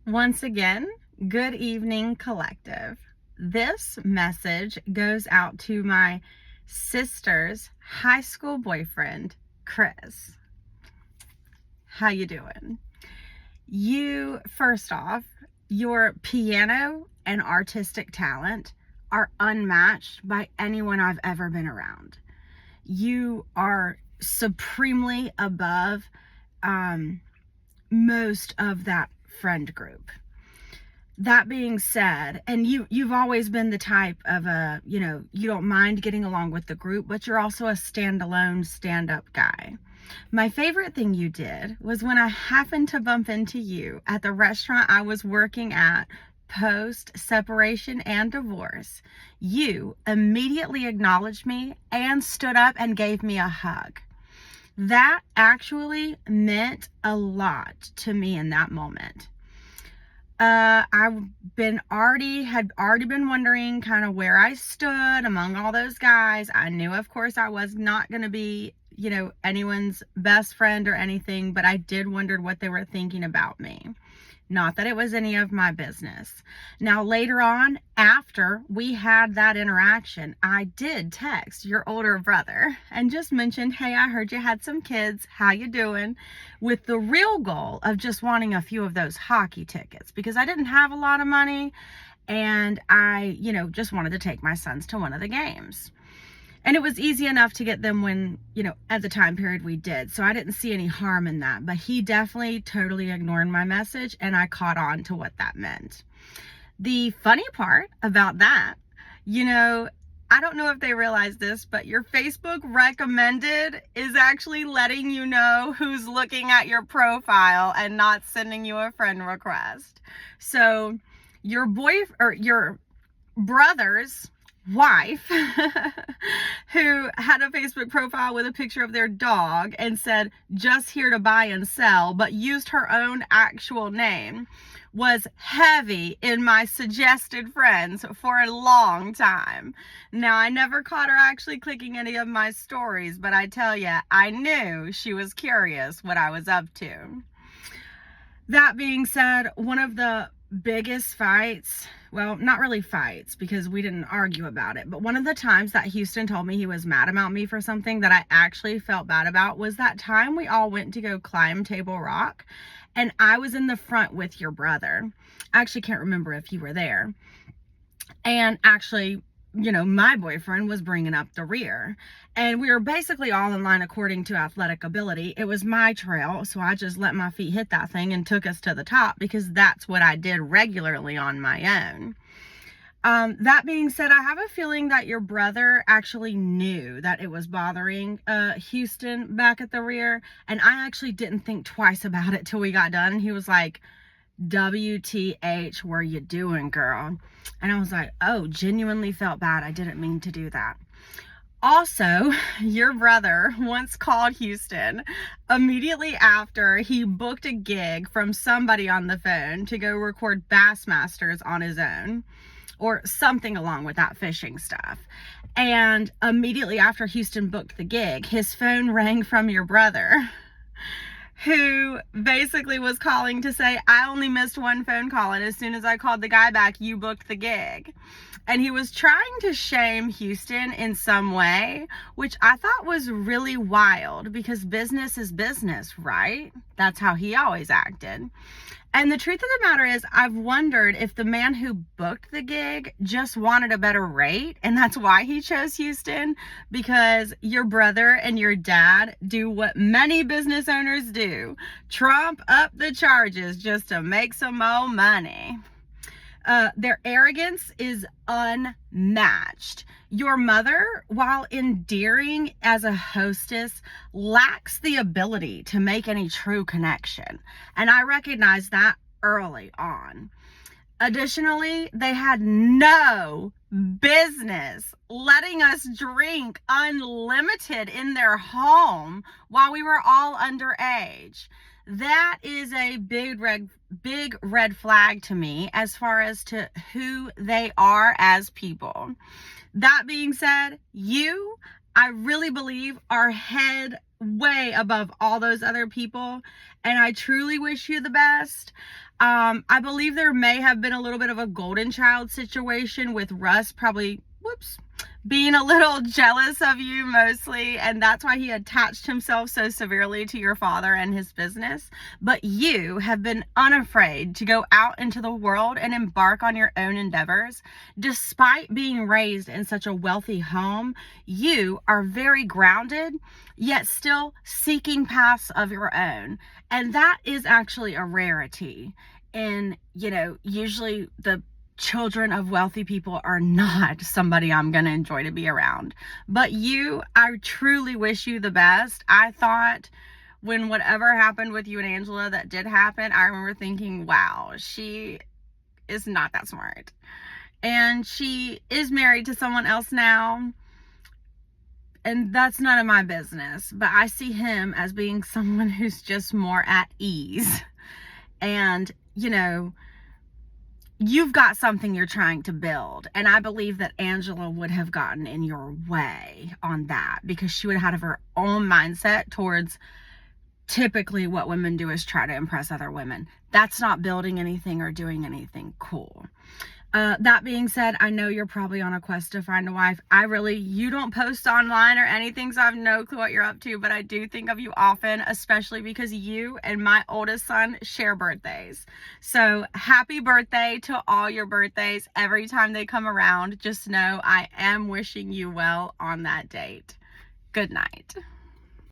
Once again, good evening, collective. This message goes out to my sister's high school boyfriend, Chris. How you doing? First off, your piano and artistic talent are unmatched by anyone I've ever been around. You are supremely above most of that friend group. That being said, and you've always been the type of you don't mind getting along with the group, but you're also a standalone stand-up guy. My favorite thing you did was when I happened to bump into you at the restaurant I was working at post separation and divorce. You immediately acknowledged me and stood up and gave me a hug. That actually meant a lot to me in that moment. I've had already been wondering kind of where I stood among all those guys. I knew, of course, I was not going to be, anyone's best friend or anything, but I did wonder what they were thinking about me. Not that it was any of my business. Now, later on, after we had that interaction, I did text your older brother and just mentioned, hey, I heard you had some kids. How you doing? With the real goal of just wanting a few of those hockey tickets because I didn't have a lot of money and I, just wanted to take my sons to one of the games. And it was easy enough to get them when, at the time period we did. So I didn't see any harm in that. But he definitely totally ignored my message and I caught on to what that meant. The funny part about that, I don't know if they realize this, but your Facebook recommended is actually letting you know who's looking at your profile and not sending you a friend request. So your brother's wife who had a Facebook profile with a picture of their dog and said just here to buy and sell, but used her own actual name, was heavy in my suggested friends for a long time. Now, I never caught her actually clicking any of my stories, but I tell you, I knew she was curious what I was up to. That being said, one of the biggest fights, well, not really fights because we didn't argue about it, but one of the times that Houston told me he was mad about me for something that I actually felt bad about was that time we all went to go climb Table Rock and I was in the front with your brother. I actually can't remember if you were there. And actually, my boyfriend was bringing up the rear and we were basically all in line according to athletic ability. It was my trail, so I just let my feet hit that thing and took us to the top because that's what I did regularly on my own. That being said, I have a feeling that your brother actually knew that it was bothering Houston back at the rear, and I actually didn't think twice about it till we got done, and he was like, WTH, what are you doing, girl? And I was like, oh, genuinely felt bad. I didn't mean to do that. Also, your brother once called Houston immediately after he booked a gig from somebody on the phone to go record Bassmasters on his own or something along with that fishing stuff. And immediately after Houston booked the gig, his phone rang from your brother, who basically was calling to say, I only missed one phone call, and as soon as I called the guy back, you booked the gig. And he was trying to shame Houston in some way, which I thought was really wild because business is business, right? That's how he always acted. And the truth of the matter is, I've wondered if the man who booked the gig just wanted a better rate, and that's why he chose Houston, because your brother and your dad do what many business owners do, trump up the charges just to make some more money. Their arrogance is unmatched. Your mother, while endearing as a hostess, lacks the ability to make any true connection. And I recognize that early on. Additionally, they had no business letting us drink unlimited in their home while we were all underage. That is a big red flag to me as far as to who they are as people. That being said, I really believe are head way above all those other people, and I truly wish you the best. I believe there may have been a little bit of a golden child situation with Russ probably, being a little jealous of you mostly, and that's why he attached himself so severely to your father and his business. But you have been unafraid to go out into the world and embark on your own endeavors. Despite being raised in such a wealthy home, you are very grounded, yet still seeking paths of your own. And that is actually a rarity. And, usually the children of wealthy people are not somebody I'm going to enjoy to be around. But you, I truly wish you the best. I thought when whatever happened with you and Angela that did happen, I remember thinking, wow, she is not that smart. And she is married to someone else now. And that's none of my business. But I see him as being someone who's just more at ease. And, you've got something you're trying to build. And I believe that Angela would have gotten in your way on that because she would have had her own mindset towards typically what women do is try to impress other women. That's not building anything or doing anything cool. That being said, I know you're probably on a quest to find a wife. You don't post online or anything, so I have no clue what you're up to, but I do think of you often, especially because you and my oldest son share birthdays. So happy birthday to all your birthdays. Every time they come around, just know I am wishing you well on that date. Good night.